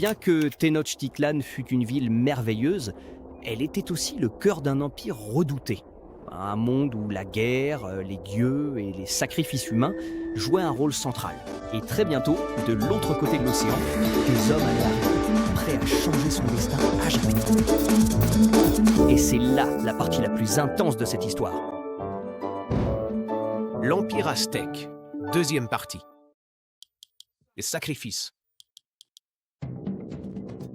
Bien que Tenochtitlan fût une ville merveilleuse, elle était aussi le cœur d'un empire redouté. Un monde où la guerre, les dieux et les sacrifices humains jouaient un rôle central. Et très bientôt, de l'autre côté de l'océan, des hommes allaient arriver, prêts à changer son destin à jamais. Et c'est là la partie la plus intense de cette histoire. L'Empire aztèque, deuxième partie. Les sacrifices.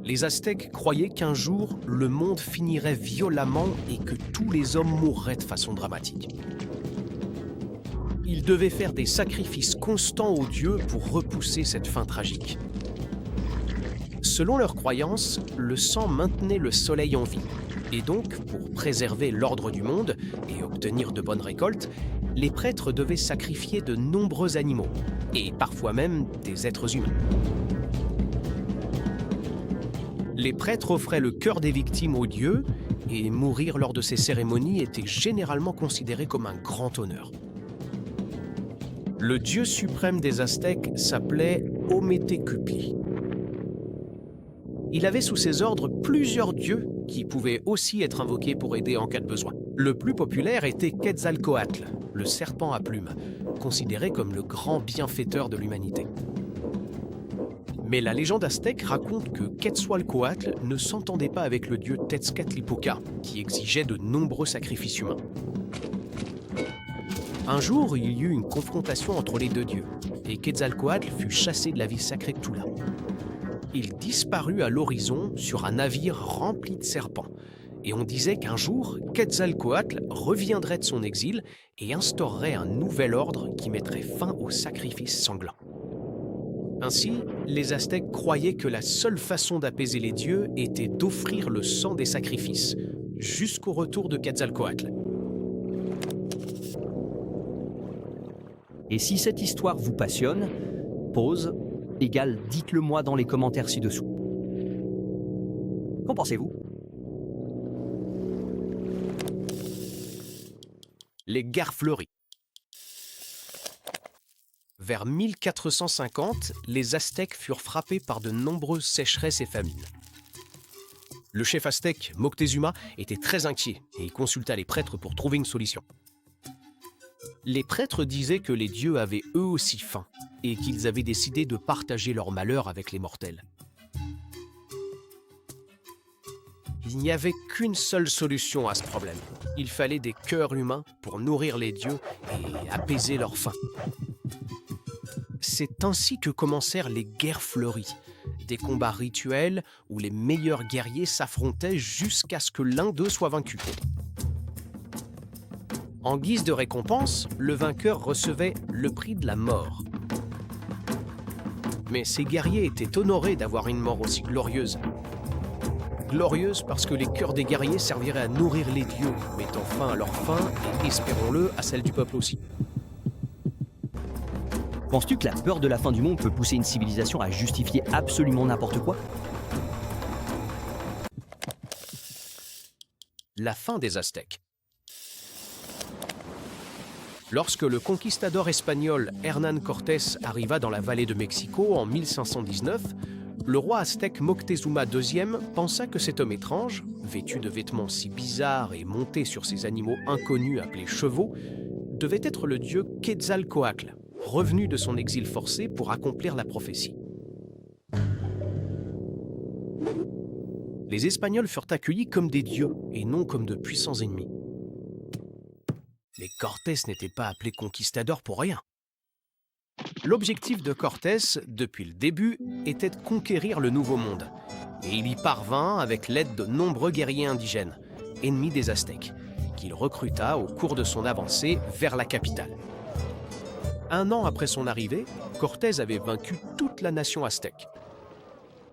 Les Aztèques croyaient qu'un jour, le monde finirait violemment et que tous les hommes mourraient de façon dramatique. Ils devaient faire des sacrifices constants aux dieux pour repousser cette fin tragique. Selon leurs croyances, le sang maintenait le soleil en vie. Et donc, pour préserver l'ordre du monde et obtenir de bonnes récoltes, les prêtres devaient sacrifier de nombreux animaux, et parfois même des êtres humains. Les prêtres offraient le cœur des victimes aux dieux, et mourir lors de ces cérémonies était généralement considéré comme un grand honneur. Le dieu suprême des Aztèques s'appelait Ometecupli. Il avait sous ses ordres plusieurs dieux qui pouvaient aussi être invoqués pour aider en cas de besoin. Le plus populaire était Quetzalcoatl, le serpent à plumes, considéré comme le grand bienfaiteur de l'humanité. Mais la légende aztèque raconte que Quetzalcoatl ne s'entendait pas avec le dieu Tezcatlipoca, qui exigeait de nombreux sacrifices humains. Un jour, il y eut une confrontation entre les deux dieux, et Quetzalcoatl fut chassé de la ville sacrée de Tula. Il disparut à l'horizon sur un navire rempli de serpents, et on disait qu'un jour, Quetzalcoatl reviendrait de son exil et instaurerait un nouvel ordre qui mettrait fin aux sacrifices sanglants. Ainsi, les Aztèques croyaient que la seule façon d'apaiser les dieux était d'offrir le sang des sacrifices, jusqu'au retour de Quetzalcoatl. Et si cette histoire vous passionne, pause, égale dites-le moi dans les commentaires ci-dessous. Qu'en pensez-vous ? Les guerres fleuries. Vers 1450, les Aztèques furent frappés par de nombreuses sécheresses et famines. Le chef aztèque, Moctezuma, était très inquiet et il consulta les prêtres pour trouver une solution. Les prêtres disaient que les dieux avaient eux aussi faim et qu'ils avaient décidé de partager leur malheur avec les mortels. Il n'y avait qu'une seule solution à ce problème. Il fallait des cœurs humains pour nourrir les dieux et apaiser leur faim. C'est ainsi que commencèrent les guerres fleuries, des combats rituels où les meilleurs guerriers s'affrontaient jusqu'à ce que l'un d'eux soit vaincu. En guise de récompense, le vainqueur recevait le prix de la mort. Mais ces guerriers étaient honorés d'avoir une mort aussi glorieuse. Glorieuse parce que les cœurs des guerriers serviraient à nourrir les dieux, mettant fin à leur faim et, espérons-le, à celle du peuple aussi. Penses-tu que la peur de la fin du monde peut pousser une civilisation à justifier absolument n'importe quoi ? La fin des Aztèques. Lorsque le conquistador espagnol Hernán Cortés arriva dans la vallée de Mexico en 1519, le roi aztèque Moctezuma II pensa que cet homme étrange, vêtu de vêtements si bizarres et monté sur ces animaux inconnus appelés chevaux, devait être le dieu Quetzalcoatl, revenu de son exil forcé pour accomplir la prophétie. Les Espagnols furent accueillis comme des dieux et non comme de puissants ennemis. Mais Cortés n'était pas appelé conquistador pour rien. L'objectif de Cortés, depuis le début, était de conquérir le Nouveau Monde. Et il y parvint avec l'aide de nombreux guerriers indigènes, ennemis des Aztèques, qu'il recruta au cours de son avancée vers la capitale. 1 an après son arrivée, Cortés avait vaincu toute la nation aztèque.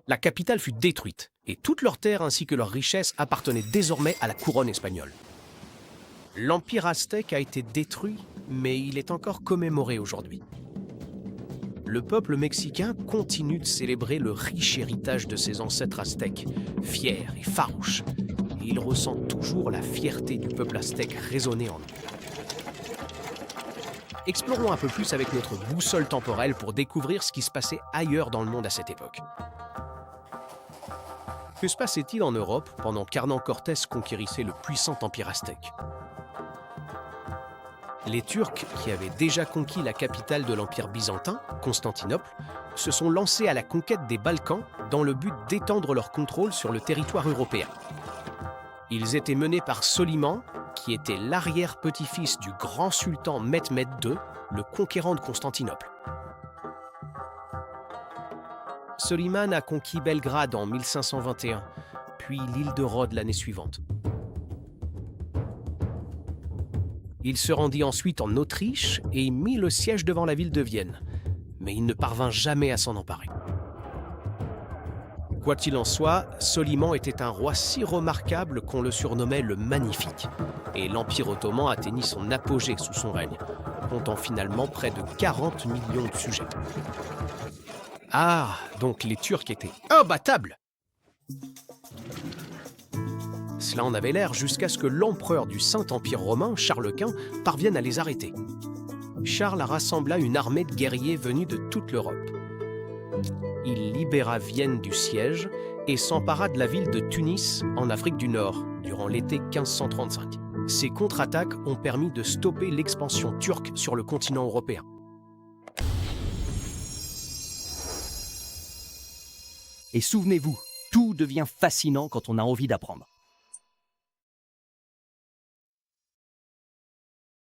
La capitale fut détruite, et toutes leurs terres ainsi que leurs richesses appartenaient désormais à la couronne espagnole. L'Empire aztèque a été détruit, mais il est encore commémoré aujourd'hui. Le peuple mexicain continue de célébrer le riche héritage de ses ancêtres aztèques, fiers et farouches, et il ressent toujours la fierté du peuple aztèque résonner en lui. Explorons un peu plus avec notre boussole temporelle pour découvrir ce qui se passait ailleurs dans le monde à cette époque. Que se passait-il en Europe pendant qu'Hernán Cortés conquérissait le puissant empire aztèque? Les Turcs, qui avaient déjà conquis la capitale de l'Empire byzantin, Constantinople, se sont lancés à la conquête des Balkans dans le but d'étendre leur contrôle sur le territoire européen. Ils étaient menés par Soliman, qui était l'arrière-petit-fils du grand sultan Mehmed II, le conquérant de Constantinople. Soliman a conquis Belgrade en 1521, puis l'île de Rhodes l'année suivante. Il se rendit ensuite en Autriche et mit le siège devant la ville de Vienne, mais il ne parvint jamais à s'en emparer. Quoi qu'il en soit, Soliman était un roi si remarquable qu'on le surnommait le Magnifique, et l'Empire ottoman atteignit son apogée sous son règne, comptant finalement près de 40 millions de sujets. Ah, donc les Turcs étaient imbattables! Cela en avait l'air jusqu'à ce que l'empereur du Saint-Empire romain, Charles Quint, parvienne à les arrêter. Charles rassembla une armée de guerriers venus de toute l'Europe. Il libéra Vienne du siège et s'empara de la ville de Tunis, en Afrique du Nord, durant l'été 1535. Ces contre-attaques ont permis de stopper l'expansion turque sur le continent européen. Et souvenez-vous, tout devient fascinant quand on a envie d'apprendre.